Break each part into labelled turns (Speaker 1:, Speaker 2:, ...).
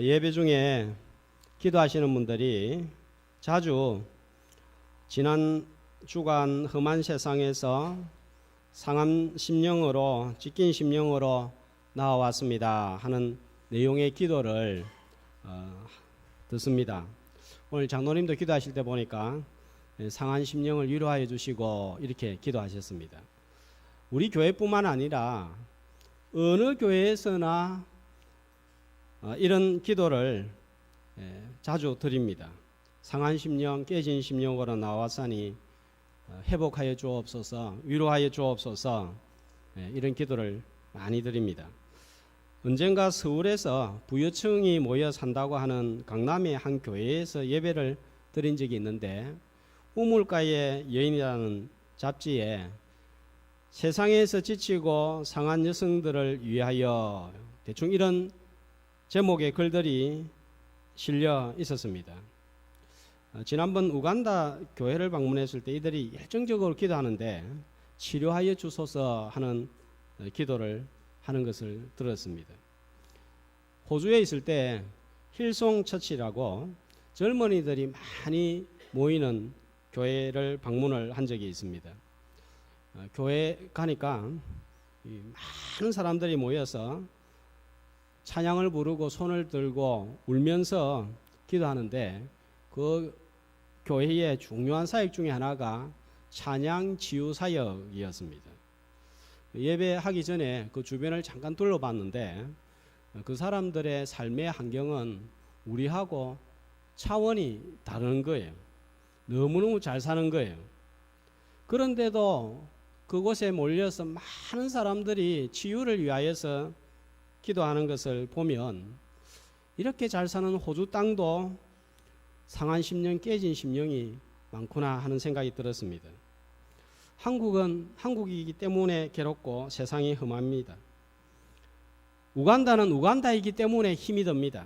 Speaker 1: 예배 중에 기도하시는 분들이 자주 지난 주간 험한 세상에서 상한 심령으로 찢긴 심령으로 나와왔습니다 하는 내용의 기도를 듣습니다. 오늘 장로님도 기도하실 때 보니까 상한 심령을 위로하여 주시고 이렇게 기도하셨습니다. 우리 교회뿐만 아니라 어느 교회에서나 이런 기도를 자주 드립니다. 상한 심령, 깨진 심령으로 나왔사니 회복하여 주옵소서, 위로하여 주옵소서, 이런 기도를 많이 드립니다. 언젠가 서울에서 부유층이 모여 산다고 하는 강남의 한 교회에서 예배를 드린 적이 있는데 우물가의 여인이라는 잡지에 세상에서 지치고 상한 여성들을 위하여 대충 이런 제목의 글들이 실려 있었습니다. 지난번 우간다 교회를 방문했을 때 이들이 열정적으로 기도하는데 치료하여 주소서 하는 기도를 하는 것을 들었습니다. 호주에 있을 때 힐송 처치라고 젊은이들이 많이 모이는 교회를 방문을 한 적이 있습니다. 교회 가니까 많은 사람들이 모여서 찬양을 부르고 손을 들고 울면서 기도하는데 그 교회의 중요한 사역 중에 하나가 찬양 지유 사역이었습니다. 예배하기 전에 그 주변을 잠깐 둘러봤는데 그 사람들의 삶의 환경은 우리하고 차원이 다른 거예요. 너무너무 잘 사는 거예요. 그런데도 그곳에 몰려서 많은 사람들이 치유를 위하여서 기도하는 것을 보면 이렇게 잘 사는 호주 땅도 상한 심령, 깨진 심령이 많구나 하는 생각이 들었습니다. 한국은 한국이기 때문에 괴롭고 세상이 험합니다. 우간다는 우간다이기 때문에 힘이 듭니다.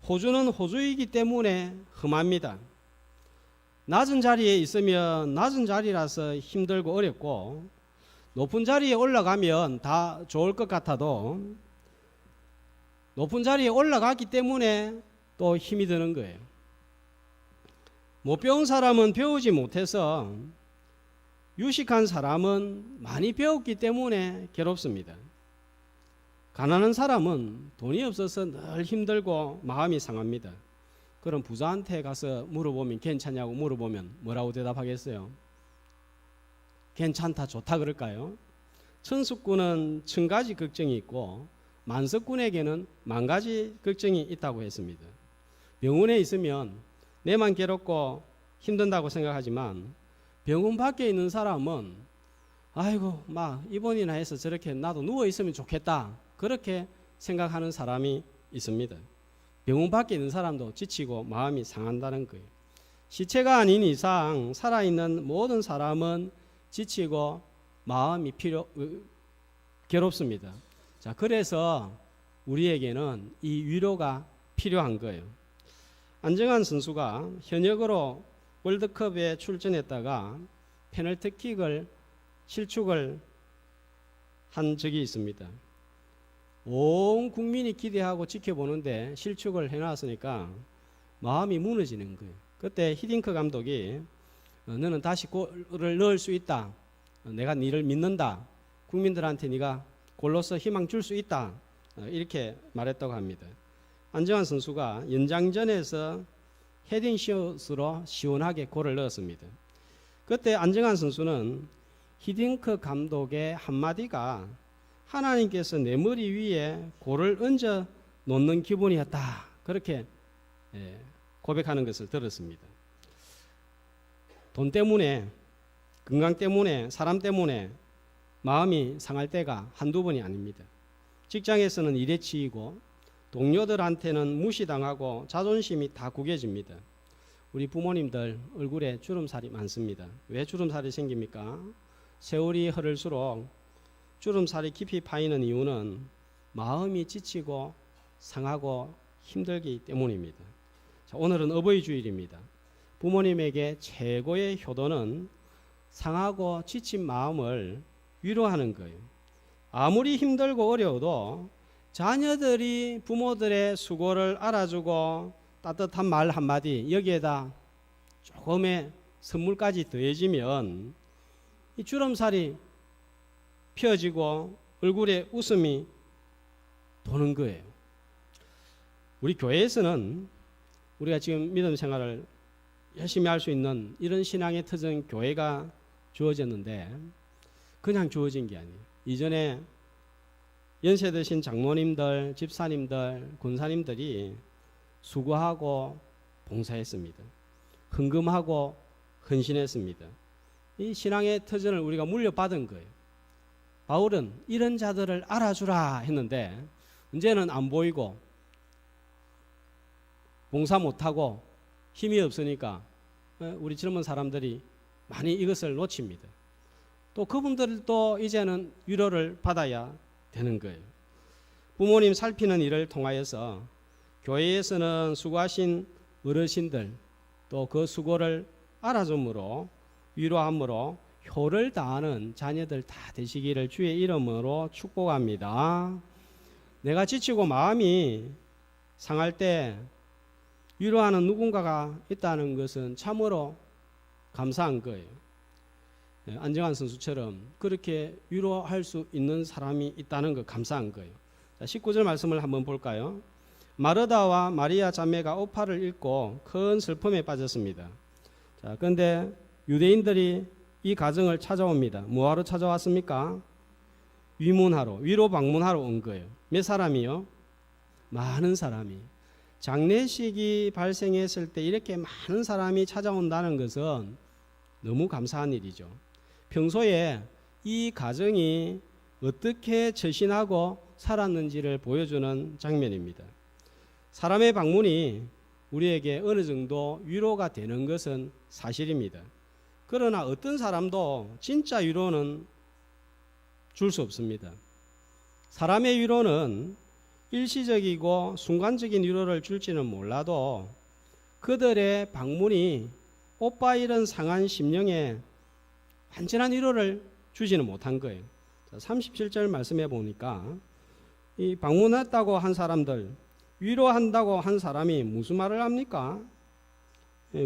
Speaker 1: 호주는 호주이기 때문에 험합니다. 낮은 자리에 있으면 낮은 자리라서 힘들고 어렵고 높은 자리에 올라가면 다 좋을 것 같아도 높은 자리에 올라갔기 때문에 또 힘이 드는 거예요. 못 배운 사람은 배우지 못해서 유식한 사람은 많이 배웠기 때문에 괴롭습니다. 가난한 사람은 돈이 없어서 늘 힘들고 마음이 상합니다. 그럼 부자한테 가서 물어보면 괜찮냐고 물어보면 뭐라고 대답하겠어요? 괜찮다, 좋다 그럴까요? 천수꾼은 1000가지 걱정이 있고 만석꾼에게는 10,000가지 걱정이 있다고 했습니다. 병원에 있으면 내만 괴롭고 힘든다고 생각하지만 병원 밖에 있는 사람은 아이고 막 입원이나 해서 저렇게 나도 누워 있으면 좋겠다 그렇게 생각하는 사람이 있습니다. 병원 밖에 있는 사람도 지치고 마음이 상한다는 거예요. 시체가 아닌 이상 살아있는 모든 사람은 지치고 마음이 괴롭습니다. 자, 그래서 우리에게는 이 위로가 필요한 거예요. 안정환 선수가 현역으로 월드컵에 출전했다가 페널티킥을 실축을 한 적이 있습니다. 온 국민이 기대하고 지켜보는데 실축을 해놨으니까 마음이 무너지는 거예요. 그때 히딩크 감독이 너는 다시 골을 넣을 수 있다. 내가 너를 믿는다. 국민들한테 네가 골로서 희망 줄 수 있다. 이렇게 말했다고 합니다. 안정환 선수가 연장전에서 헤딩슛으로 시원하게 골을 넣었습니다. 그때 안정환 선수는 히딩크 감독의 한마디가 하나님께서 내 머리 위에 골을 얹어 놓는 기분이었다. 그렇게 고백하는 것을 들었습니다. 돈 때문에, 건강 때문에, 사람 때문에 마음이 상할 때가 한두 번이 아닙니다. 직장에서는 일에 치이고 동료들한테는 무시당하고 자존심이 다 구겨집니다. 우리 부모님들 얼굴에 주름살이 많습니다. 왜 주름살이 생깁니까? 세월이 흐를수록 주름살이 깊이 파이는 이유는 마음이 지치고 상하고 힘들기 때문입니다. 자, 오늘은 어버이 주일입니다. 부모님에게 최고의 효도는 상하고 지친 마음을 위로하는 거예요. 아무리 힘들고 어려워도 자녀들이 부모들의 수고를 알아주고 따뜻한 말 한마디, 여기에다 조금의 선물까지 더해지면 이 주름살이 펴지고 얼굴에 웃음이 도는 거예요. 우리 교회에서는 우리가 지금 믿음 생활을 열심히 할 수 있는 이런 신앙의 터전 교회가 주어졌는데, 그냥 주어진 게 아니에요. 이전에 연세 드신 장로님들, 집사님들, 권사님들이 수고하고 봉사했습니다. 헌금하고 헌신했습니다. 이 신앙의 터전을 우리가 물려받은 거예요. 바울은 이런 자들을 알아주라 했는데 이제는 안 보이고 봉사 못하고 힘이 없으니까 우리 젊은 사람들이 많이 이것을 놓칩니다. 또 그분들도 이제는 위로를 받아야 되는 거예요. 부모님 살피는 일을 통하여서 교회에서는 수고하신 어르신들 또 그 수고를 알아줌으로 위로함으로 효를 다하는 자녀들 다 되시기를 주의 이름으로 축복합니다. 내가 지치고 마음이 상할 때 위로하는 누군가가 있다는 것은 참으로 감사한 거예요. 안정환 선수처럼 그렇게 위로할 수 있는 사람이 있다는 거 감사한 거예요. 자, 19절 말씀을 한번 볼까요? 마르다와 마리아 자매가 오파를 잃고 큰 슬픔에 빠졌습니다. 자, 그런데 유대인들이 이 가정을 찾아옵니다. 뭐하러 찾아왔습니까? 위문하러, 위로 방문하러 온 거예요. 몇 사람이요? 많은 사람이. 장례식이 발생했을 때 이렇게 많은 사람이 찾아온다는 것은 너무 감사한 일이죠. 평소에 이 가정이 어떻게 처신하고 살았는지를 보여주는 장면입니다. 사람의 방문이 우리에게 어느 정도 위로가 되는 것은 사실입니다. 그러나 어떤 사람도 진짜 위로는 줄 수 없습니다. 사람의 위로는 일시적이고 순간적인 위로를 줄지는 몰라도 그들의 방문이 오빠 이런 상한 심령에 완전한 위로를 주지는 못한 거예요. 37절 말씀해 보니까 이 방문했다고 한 사람들, 위로한다고 한 사람이 무슨 말을 합니까?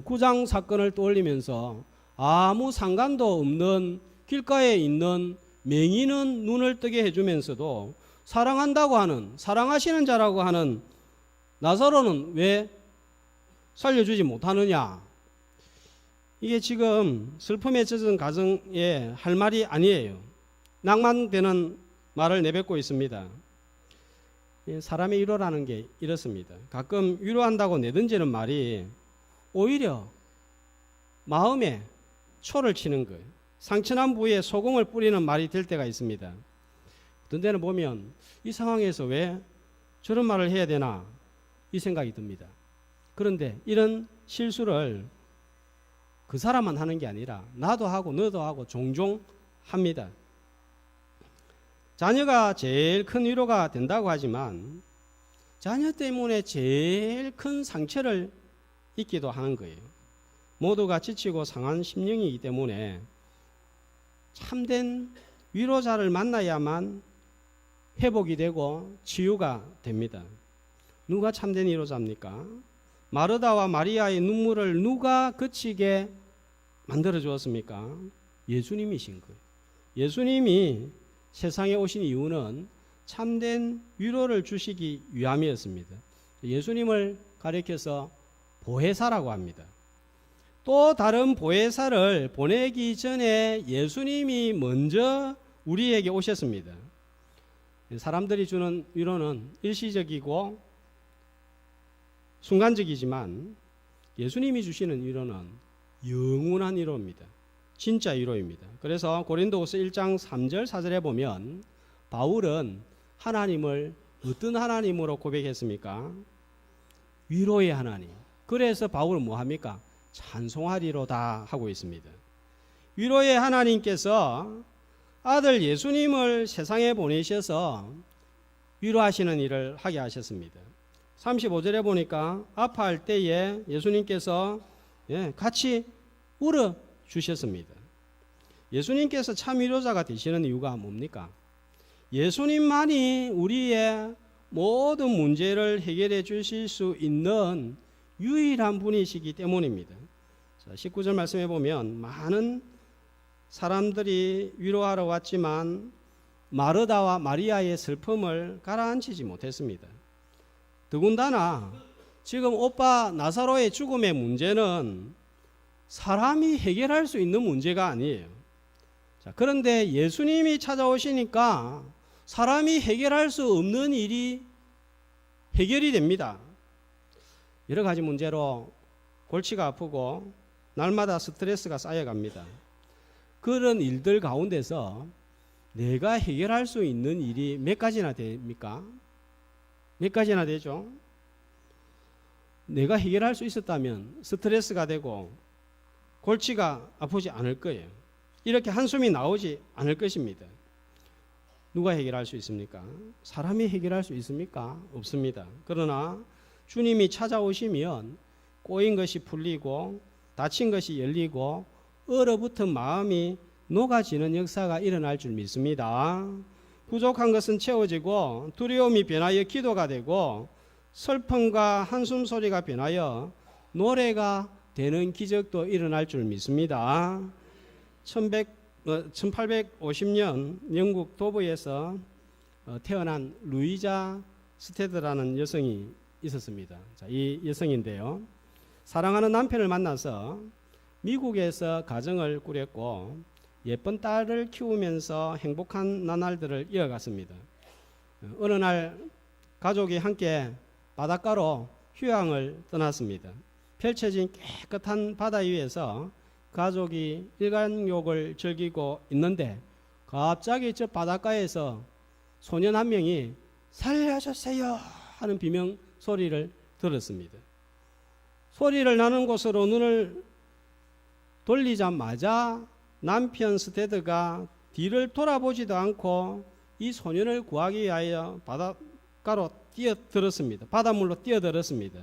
Speaker 1: 구장 사건을 떠올리면서 아무 상관도 없는 길가에 있는 맹인은 눈을 뜨게 해주면서도 사랑한다고 하는, 사랑하시는 자라고 하는 나사로는 왜 살려주지 못하느냐? 이게 지금 슬픔에 젖은 가정에 할 말이 아니에요. 낭만되는 말을 내뱉고 있습니다. 사람의 위로라는 게 이렇습니다. 가끔 위로한다고 내던지는 말이 오히려 마음에 초를 치는 거예요. 상처난 부위에 소금을 뿌리는 말이 될 때가 있습니다. 어떤 데는 보면 이 상황에서 왜 저런 말을 해야 되나 이 생각이 듭니다. 그런데 이런 실수를 그 사람만 하는 게 아니라 나도 하고 너도 하고 종종 합니다. 자녀가 제일 큰 위로가 된다고 하지만 자녀 때문에 제일 큰 상처를 입기도 하는 거예요. 모두가 지치고 상한 심령이기 때문에 참된 위로자를 만나야만 회복이 되고 치유가 됩니다. 누가 참된 위로자입니까? 마르다와 마리아의 눈물을 누가 그치게 만들어 주었습니까? 예수님이신 거예요. 예수님이 세상에 오신 이유는 참된 위로를 주시기 위함이었습니다. 예수님을 가리켜서 보혜사라고 합니다. 또 다른 보혜사를 보내기 전에 예수님이 먼저 우리에게 오셨습니다. 사람들이 주는 위로는 일시적이고 순간적이지만 예수님이 주시는 위로는 영원한 위로입니다. 진짜 위로입니다. 그래서 고린도후서 1장 3절 4절에 보면 바울은 하나님을 어떤 하나님으로 고백했습니까? 위로의 하나님. 그래서 바울은 뭐합니까? 찬송하리로다 하고 있습니다. 위로의 하나님께서 아들 예수님을 세상에 보내셔서 위로하시는 일을 하게 하셨습니다. 35절에 보니까 아파할 때에 예수님께서 같이 울어 주셨습니다. 예수님께서 참 위로자가 되시는 이유가 뭡니까? 예수님만이 우리의 모든 문제를 해결해 주실 수 있는 유일한 분이시기 때문입니다. 19절 말씀해 보면 많은 사람들이 위로하러 왔지만 마르다와 마리아의 슬픔을 가라앉히지 못했습니다. 더군다나 지금 오빠 나사로의 죽음의 문제는 사람이 해결할 수 있는 문제가 아니에요. 그런데 예수님이 찾아오시니까 사람이 해결할 수 없는 일이 해결이 됩니다. 여러 가지 문제로 골치가 아프고 날마다 스트레스가 쌓여갑니다. 그런 일들 가운데서 내가 해결할 수 있는 일이 몇 가지나 됩니까? 몇 가지나 되죠? 내가 해결할 수 있었다면 스트레스가 되고 골치가 아프지 않을 거예요. 이렇게 한숨이 나오지 않을 것입니다. 누가 해결할 수 있습니까? 사람이 해결할 수 있습니까? 없습니다. 그러나 주님이 찾아오시면 꼬인 것이 풀리고 닫힌 것이 열리고 얼어붙은 마음이 녹아지는 역사가 일어날 줄 믿습니다. 부족한 것은 채워지고 두려움이 변하여 기도가 되고 슬픔과 한숨 소리가 변하여 노래가 되는 기적도 일어날 줄 믿습니다. 1850년 영국 도브에서 태어난 루이자 스테드라는 여성이 있었습니다. 이 여성인데요. 사랑하는 남편을 만나서 미국에서 가정을 꾸렸고 예쁜 딸을 키우면서 행복한 나날들을 이어갔습니다. 어느 날 가족이 함께 바닷가로 휴양을 떠났습니다. 펼쳐진 깨끗한 바다 위에서 가족이 일광욕을 즐기고 있는데 갑자기 저 바닷가에서 소년 한 명이 살려주세요 하는 비명 소리를 들었습니다. 소리를 나는 곳으로 눈을 돌리자마자 남편 스테드가 뒤를 돌아보지도 않고 이 소년을 구하기 위하여 바닷가로 뛰어들었습니다. 바닷물로 뛰어들었습니다.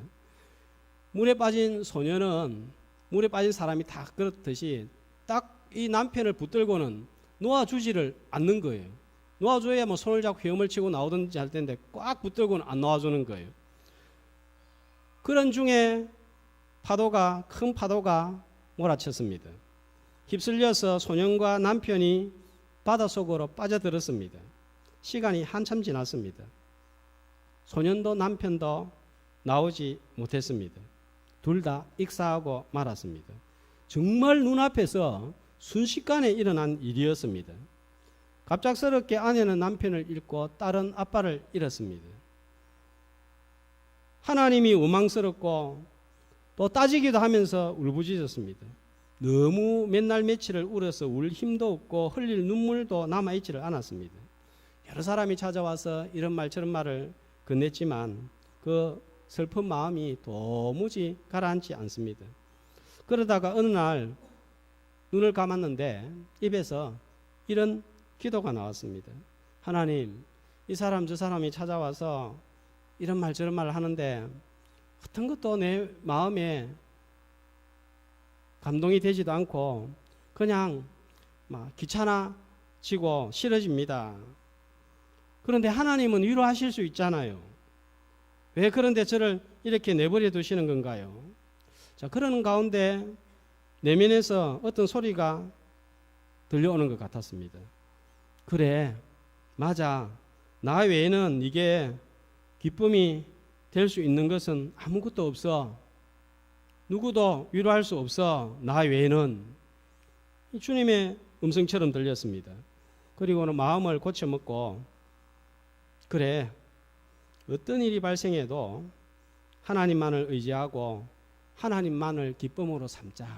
Speaker 1: 물에 빠진 소년은 물에 빠진 사람이 다 그렇듯이 딱 이 남편을 붙들고는 놓아주지를 않는 거예요. 놓아줘야 뭐 손을 잡고 헤엄을 치고 나오든지 할 텐데 꽉 붙들고는 안 놓아주는 거예요. 그런 중에 큰 파도가 몰아쳤습니다. 휩쓸려서 소년과 남편이 바닷속으로 빠져들었습니다. 시간이 한참 지났습니다. 소년도 남편도 나오지 못했습니다. 둘 다 익사하고 말았습니다. 정말 눈앞에서 순식간에 일어난 일이었습니다. 갑작스럽게 아내는 남편을 잃고 딸은 아빠를 잃었습니다. 하나님이 원망스럽고 또 따지기도 하면서 울부짖었습니다. 너무 맨날 며칠을 울어서 울 힘도 없고 흘릴 눈물도 남아있지를 않았습니다. 여러 사람이 찾아와서 이런 말 저런 말을 건넸지만 그 슬픈 마음이 도무지 가라앉지 않습니다. 그러다가 어느 날 눈을 감았는데 입에서 이런 기도가 나왔습니다. 하나님, 이 사람 저 사람이 찾아와서 이런 말 저런 말을 하는데 어떤 것도 내 마음에 감동이 되지도 않고 그냥 막 귀찮아지고 싫어집니다. 그런데 하나님은 위로하실 수 있잖아요. 왜 그런데 저를 이렇게 내버려 두시는 건가요? 자, 그러는 가운데 내면에서 어떤 소리가 들려오는 것 같았습니다. 그래, 맞아. 나 외에는 이게 기쁨이 될 수 있는 것은 아무것도 없어. 누구도 위로할 수 없어. 나 외에는. 주님의 음성처럼 들렸습니다. 그리고는 마음을 고쳐먹고 그래, 어떤 일이 발생해도 하나님만을 의지하고 하나님만을 기쁨으로 삼자.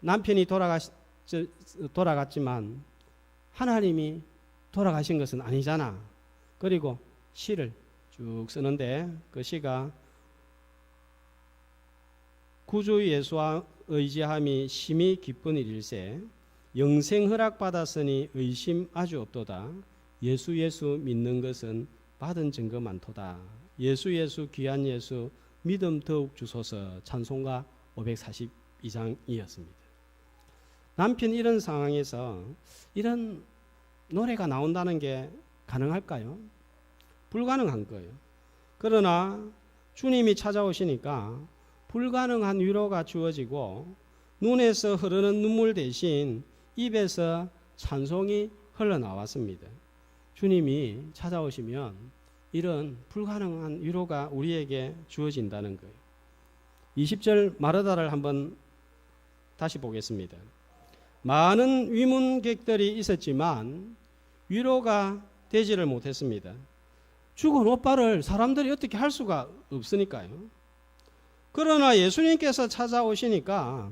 Speaker 1: 남편이 돌아갔지만 하나님이 돌아가신 것은 아니잖아. 그리고 시를 쭉 쓰는데 그 시가 구주 예수와 의지함이 심히 기쁜 일일세 영생 허락 받았으니 의심 아주 없도다. 예수 믿는 것은 받은 증거 많도다. 예수 귀한 예수 믿음 더욱 주소서. 찬송가 542장이었습니다. 남편 이런 상황에서 이런 노래가 나온다는 게 가능할까요? 불가능한 거예요. 그러나 주님이 찾아오시니까 불가능한 위로가 주어지고 눈에서 흐르는 눈물 대신 입에서 찬송이 흘러나왔습니다. 주님이 찾아오시면 이런 불가능한 위로가 우리에게 주어진다는 거예요. 20절 마르다를 한번 다시 보겠습니다. 많은 위문객들이 있었지만 위로가 되지를 못했습니다. 죽은 오빠를 사람들이 어떻게 할 수가 없으니까요. 그러나 예수님께서 찾아오시니까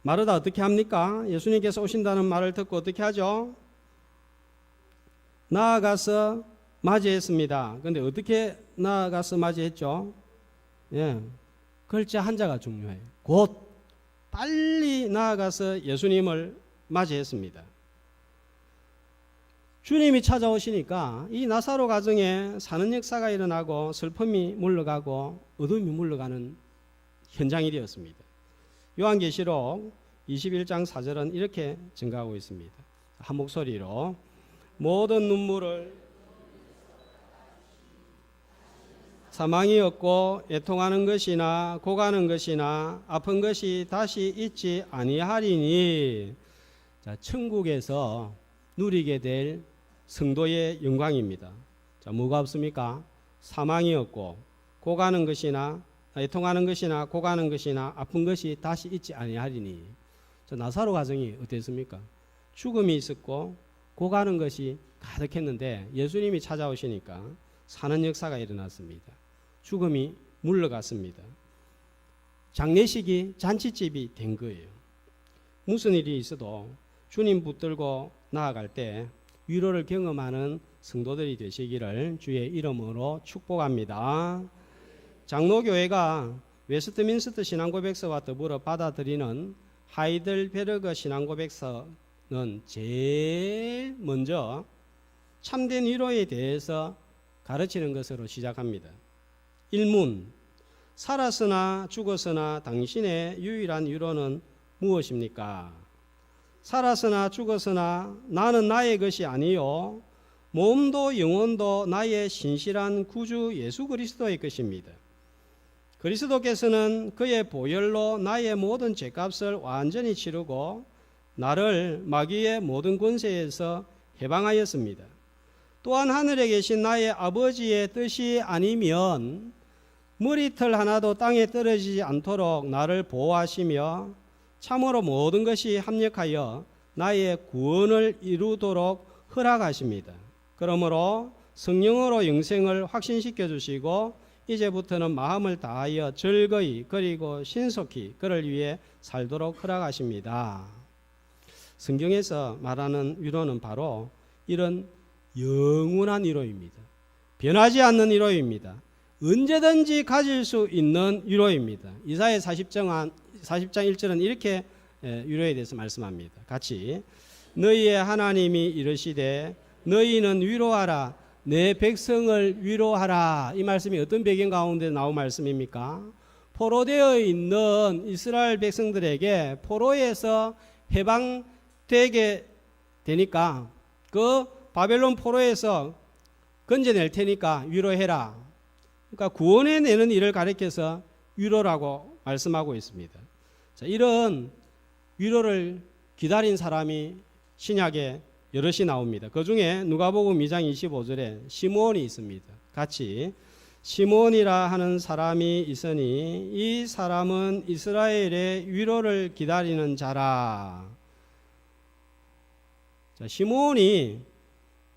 Speaker 1: 마르다 어떻게 합니까? 예수님께서 오신다는 말을 듣고 어떻게 하죠? 나아가서 맞이했습니다. 그런데 어떻게 나아가서 맞이했죠? 예, 글자 한자가 중요해요. 곧 빨리 나아가서 예수님을 맞이했습니다. 주님이 찾아오시니까 이 나사로 가정에 사는 역사가 일어나고 슬픔이 물러가고 어둠이 물러가는 현장이 되었습니다. 요한계시록 21장 4절은 이렇게 증가하고 있습니다. 한 목소리로 모든 눈물을 사망이 없고 애통하는 것이나 고가는 것이나 아픈 것이 다시 있지 아니하리니. 자, 천국에서 누리게 될 성도의 영광입니다. 자, 뭐가 없습니까? 사망이 없고 고가는 것이나 애통하는 것이나 고가는 것이나 아픈 것이 다시 있지 아니하리니. 자, 나사로 가정이 어땠습니까? 죽음이 있었고 고가는 것이 가득했는데 예수님이 찾아오시니까 사는 역사가 일어났습니다. 죽음이 물러갔습니다. 장례식이 잔치집이 된 거예요. 무슨 일이 있어도 주님 붙들고 나아갈 때 위로를 경험하는 성도들이 되시기를 주의 이름으로 축복합니다. 장로교회가 웨스트민스터 신앙고백서와 더불어 받아들이는 하이델베르그 신앙고백서는 제일 먼저 참된 위로에 대해서 가르치는 것으로 시작합니다. 1문, 살았으나 죽었으나 당신의 유일한 위로는 무엇입니까? 살았으나 죽었으나 나는 나의 것이 아니요 몸도 영혼도 나의 신실한 구주 예수 그리스도의 것입니다. 그리스도께서는 그의 보혈로 나의 모든 죄값을 완전히 치르고 나를 마귀의 모든 권세에서 해방하였습니다. 또한 하늘에 계신 나의 아버지의 뜻이 아니면 머리털 하나도 땅에 떨어지지 않도록 나를 보호하시며 참으로 모든 것이 합력하여 나의 구원을 이루도록 허락하십니다. 그러므로 성령으로 영생을 확신시켜 주시고 이제부터는 마음을 다하여 즐거이 그리고 신속히 그를 위해 살도록 허락하십니다. 성경에서 말하는 위로는 바로 이런 영원한 위로입니다. 변하지 않는 위로입니다. 언제든지 가질 수 있는 위로입니다. 이사야 40장 1절은 이렇게 위로에 대해서 말씀합니다. 같이 너희의 하나님이 이르시되 너희는 위로하라 내 백성을 위로하라. 이 말씀이 어떤 배경 가운데 나온 말씀입니까? 포로되어 있는 이스라엘 백성들에게 포로에서 해방되게 되니까 그 바벨론 포로에서 건져낼 테니까 위로해라. 그러니까 구원해내는 일을 가리켜서 위로라고 말씀하고 있습니다. 자, 이런 위로를 기다린 사람이 신약에 여럿이 나옵니다. 그 중에 누가복음 2장 25절에 시므온이 있습니다. 같이 시므온이라 하는 사람이 있으니 이 사람은 이스라엘의 위로를 기다리는 자라. 자, 시므온이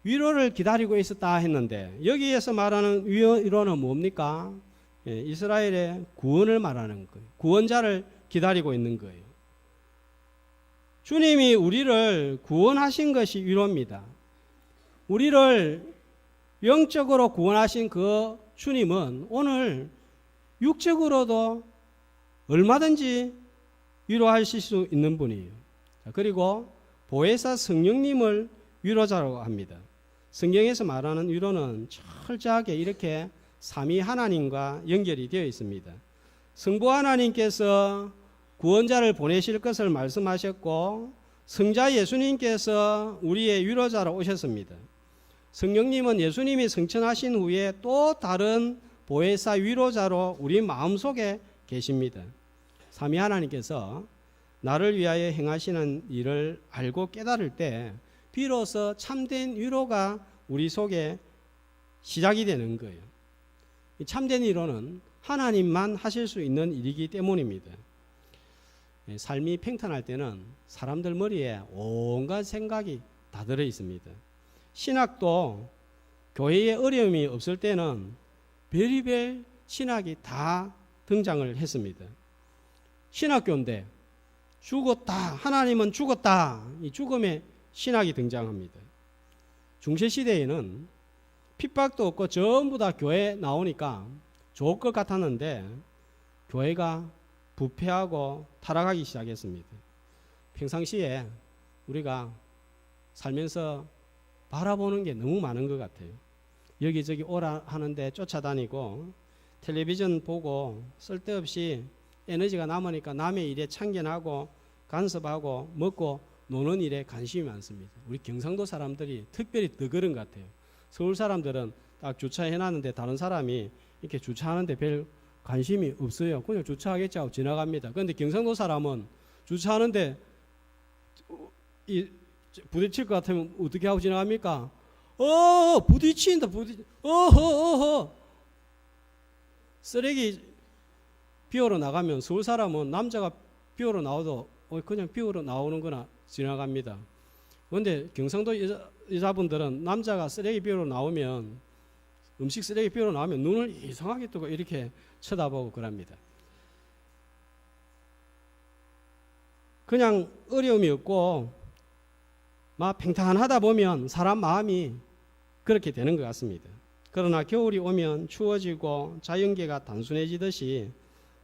Speaker 1: 위로를 기다리고 있었다 했는데 여기에서 말하는 위로는 뭡니까? 예, 이스라엘의 구원을 말하는 거예요. 구원자를 기다리고 있는 거예요. 주님이 우리를 구원하신 것이 위로입니다. 우리를 영적으로 구원하신 그 주님은 오늘 육적으로도 얼마든지 위로하실 수 있는 분이에요. 그리고 보혜사 성령님을 위로자라고 합니다. 성경에서 말하는 위로는 철저하게 이렇게 삼위 하나님과 연결이 되어 있습니다. 성부 하나님께서 구원자를 보내실 것을 말씀하셨고 성자 예수님께서 우리의 위로자로 오셨습니다. 성령님은 예수님이 승천하신 후에 또 다른 보혜사 위로자로 우리 마음속에 계십니다. 삼위 하나님께서 나를 위하여 행하시는 일을 알고 깨달을 때 비로소 참된 위로가 우리 속에 시작이 되는 거예요. 참된 위로는 하나님만 하실 수 있는 일이기 때문입니다. 삶이 평탄할 때는 사람들 머리에 온갖 생각이 다 들어 있습니다. 신학도 교회에 어려움이 없을 때는 별의별 신학이 다 등장을 했습니다. 신학교인데 죽었다, 하나님은 죽었다, 이 죽음의 신학이 등장합니다. 중세시대에는 핍박도 없고 전부 다 교회에 나오니까 좋을 것 같았는데 교회가 부패하고 타락하기 시작했습니다. 평상시에 우리가 살면서 바라보는 게 너무 많은 것 같아요. 여기저기 오라 하는데 쫓아다니고 텔레비전 보고 쓸데없이 에너지가 남으니까 남의 일에 참견하고 간섭하고 먹고 노는 일에 관심이 많습니다. 우리 경상도 사람들이 특별히 더 그런 것 같아요. 서울 사람들은 딱 주차해놨는데 다른 사람이 이렇게 주차하는데 별 관심이 없어요. 그냥 주차하겠지 하고 지나갑니다. 그런데 경상도 사람은 주차하는데 부딪힐 것 같으면 어떻게 하고 지나갑니까? 부딪힌다, 어허. 쓰레기 비우러 나가면 서울 사람은 남자가 비우러 나와도 그냥 비우러 나오는 거나 지나갑니다. 그런데 경상도 여자분들은 남자가 쓰레기 비우러 나오면, 음식 쓰레기 비우러 나오면 눈을 이상하게 뜨고 이렇게 쳐다보고 그럽니다. 그냥 어려움이 없고 막 평탄하다 보면 사람 마음이 그렇게 되는 것 같습니다. 그러나 겨울이 오면 추워지고 자연계가 단순해지듯이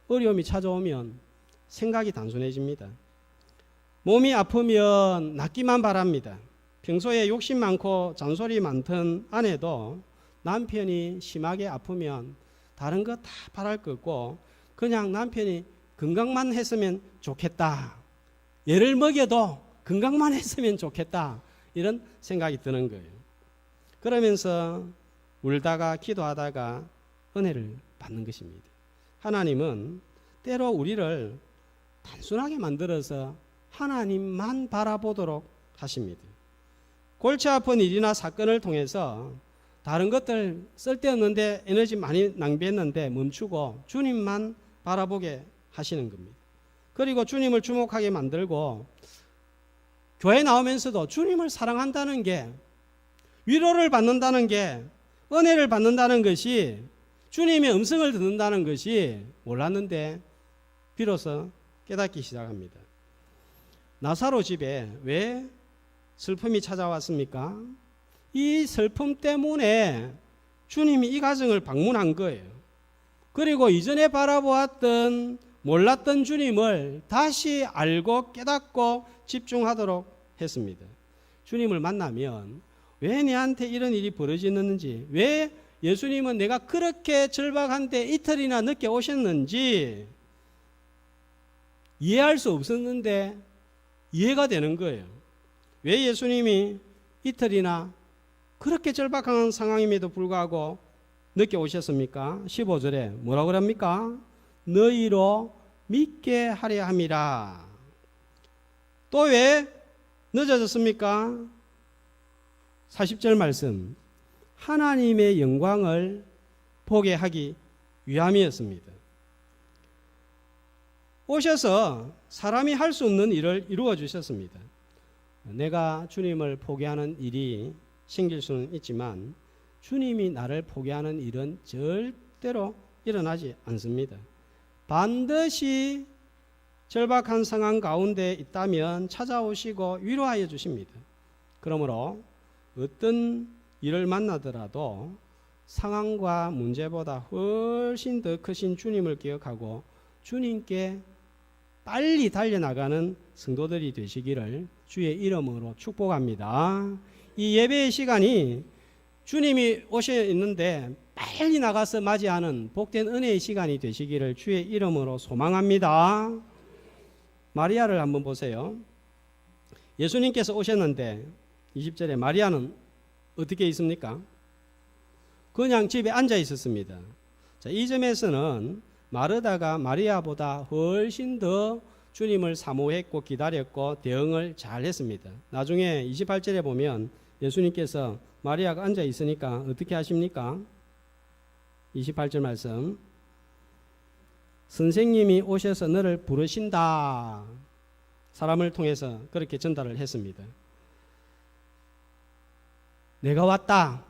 Speaker 1: 어려움이 찾아오면 생각이 단순해집니다. 몸이 아프면 낫기만 바랍니다. 평소에 욕심 많고 잔소리 많던 아내도 남편이 심하게 아프면 다른 거 다 바랄 거 없고 그냥 남편이 건강만 했으면 좋겠다. 애를 먹여도 건강만 했으면 좋겠다. 이런 생각이 드는 거예요. 그러면서 울다가 기도하다가 은혜를 받는 것입니다. 하나님은 때로 우리를 단순하게 만들어서 하나님만 바라보도록 하십니다. 골치 아픈 일이나 사건을 통해서 다른 것들 쓸데없는데 에너지 많이 낭비했는데 멈추고 주님만 바라보게 하시는 겁니다. 그리고 주님을 주목하게 만들고 교회 나오면서도 주님을 사랑한다는 게, 위로를 받는다는 게, 은혜를 받는다는 것이, 주님의 음성을 듣는다는 것이 몰랐는데 비로소 깨닫기 시작합니다. 나사로 집에 왜 슬픔이 찾아왔습니까? 이 슬픔 때문에 주님이 이 가정을 방문한 거예요. 그리고 이전에 바라보았던 몰랐던 주님을 다시 알고 깨닫고 집중하도록 했습니다. 주님을 만나면 왜 내한테 이런 일이 벌어지는지, 왜 예수님은 내가 그렇게 절박한데 이틀이나 늦게 오셨는지 이해할 수 없었는데 이해가 되는 거예요. 왜 예수님이 이틀이나 그렇게 절박한 상황임에도 불구하고 늦게 오셨습니까? 15절에 뭐라고 그럽니까? 너희로 믿게 하려 함이라. 또 왜 늦어졌습니까? 40절 말씀, 하나님의 영광을 보게 하기 위함이었습니다. 오셔서 사람이 할 수 없는 일을 이루어 주셨습니다. 내가 주님을 포기하는 일이 생길 수는 있지만 주님이 나를 포기하는 일은 절대로 일어나지 않습니다. 반드시 절박한 상황 가운데 있다면 찾아오시고 위로하여 주십니다. 그러므로 어떤 일을 만나더라도 상황과 문제보다 훨씬 더 크신 주님을 기억하고 주님께 빨리 달려나가는 성도들이 되시기를 주의 이름으로 축복합니다. 이 예배의 시간이 주님이 오셔 있는데 빨리 나가서 맞이하는 복된 은혜의 시간이 되시기를 주의 이름으로 소망합니다. 마리아를 한번 보세요. 예수님께서 오셨는데 20절에 마리아는 어떻게 있습니까? 그냥 집에 앉아 있었습니다. 자, 이 점에서는 마르다가 마리아보다 훨씬 더 주님을 사모했고 기다렸고 대응을 잘 했습니다. 나중에 28절에 보면 예수님께서 마리아가 앉아 있으니까 어떻게 하십니까? 28절 말씀. 선생님이 오셔서 너를 부르신다. 사람을 통해서 그렇게 전달을 했습니다. 내가 왔다.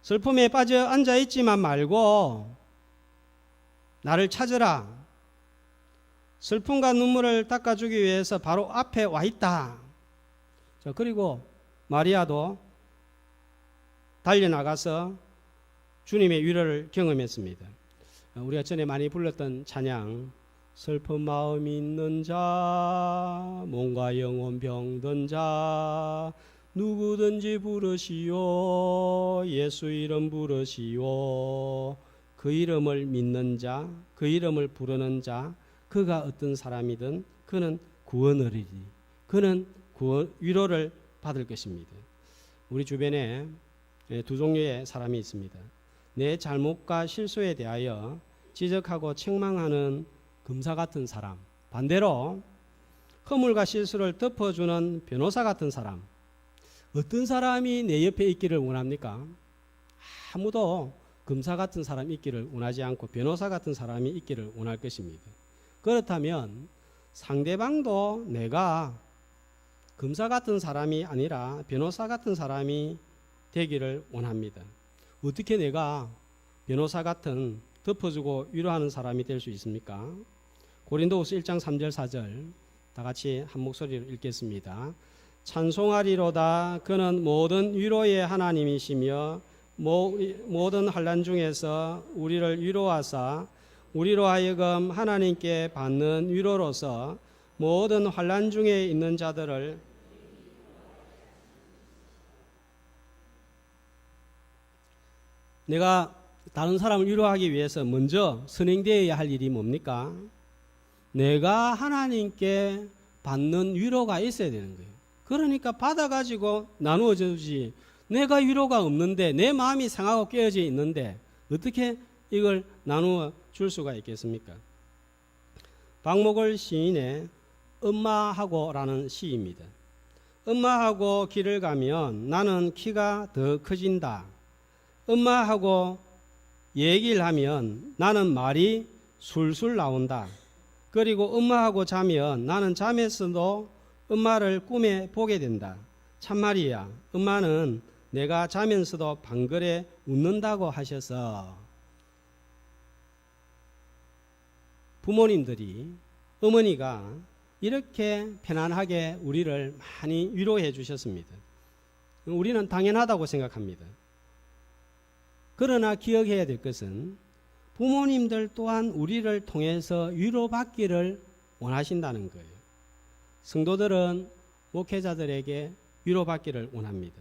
Speaker 1: 슬픔에 빠져 앉아 있지만 말고 나를 찾으라. 슬픔과 눈물을 닦아주기 위해서 바로 앞에 와 있다. 자, 그리고 마리아도 달려나가서 주님의 위로를 경험했습니다. 우리가 전에 많이 불렀던 찬양, 슬픈 마음 있는 자, 몸과 영혼 병든 자, 누구든지 부르시오. 예수 이름 부르시오. 그 이름을 믿는 자, 그 이름을 부르는 자, 그가 어떤 사람이든 그는 구원을 이리, 그는 위로를 받을 것입니다. 우리 주변에 두 종류의 사람이 있습니다. 내 잘못과 실수에 대하여 지적하고 책망하는 검사 같은 사람, 반대로 허물과 실수를 덮어주는 변호사 같은 사람. 어떤 사람이 내 옆에 있기를 원합니까? 아무도 검사 같은 사람이 있기를 원하지 않고 변호사 같은 사람이 있기를 원할 것입니다. 그렇다면 상대방도 내가 검사 같은 사람이 아니라 변호사 같은 사람이 되기를 원합니다. 어떻게 내가 변호사 같은 덮어주고 위로하는 사람이 될 수 있습니까? 고린도후서 1장 3절 4절 다 같이 한 목소리로 읽겠습니다. 찬송하리로다. 그는 모든 위로의 하나님이시며 모든 환난 중에서 우리를 위로하사 우리로 하여금 하나님께 받는 위로로서 모든 환난 중에 있는 자들을 내가 다른 사람을 위로하기 위해서 먼저 선행되어야 할 일이 뭡니까? 내가 하나님께 받는 위로가 있어야 되는 거예요. 그러니까 받아가지고 나누어 주지. 내가 위로가 없는데 내 마음이 상하고 깨어져 있는데 어떻게 이걸 나누어 줄 수가 있겠습니까? 박목월 시인의 엄마하고라는 시입니다. 엄마하고 길을 가면 나는 키가 더 커진다. 엄마하고 얘기를 하면 나는 말이 술술 나온다. 그리고 엄마하고 자면 나는 잠에서도 엄마를 꿈에 보게 된다. 참말이야. 엄마는 내가 자면서도 방글에 웃는다고 하셔서 부모님들이 어머니가 이렇게 편안하게 우리를 많이 위로해 주셨습니다. 우리는 당연하다고 생각합니다. 그러나 기억해야 될 것은 부모님들 또한 우리를 통해서 위로받기를 원하신다는 거예요. 성도들은 목회자들에게 위로받기를 원합니다.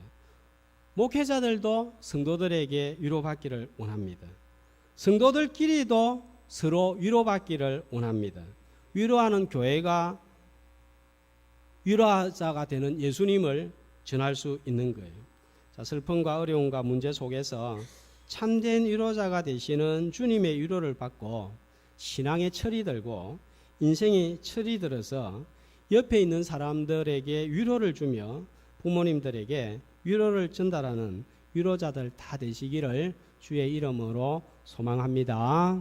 Speaker 1: 목회자들도 성도들에게 위로받기를 원합니다. 성도들끼리도 서로 위로받기를 원합니다. 위로하는 교회가 위로자가 되는 예수님을 전할 수 있는 거예요. 자, 슬픔과 어려움과 문제 속에서 참된 위로자가 되시는 주님의 위로를 받고 신앙의 철이 들고 인생의 철이 들어서 옆에 있는 사람들에게 위로를 주며 부모님들에게 위로를 전달하는 위로자들 다 되시기를 주의 이름으로 소망합니다.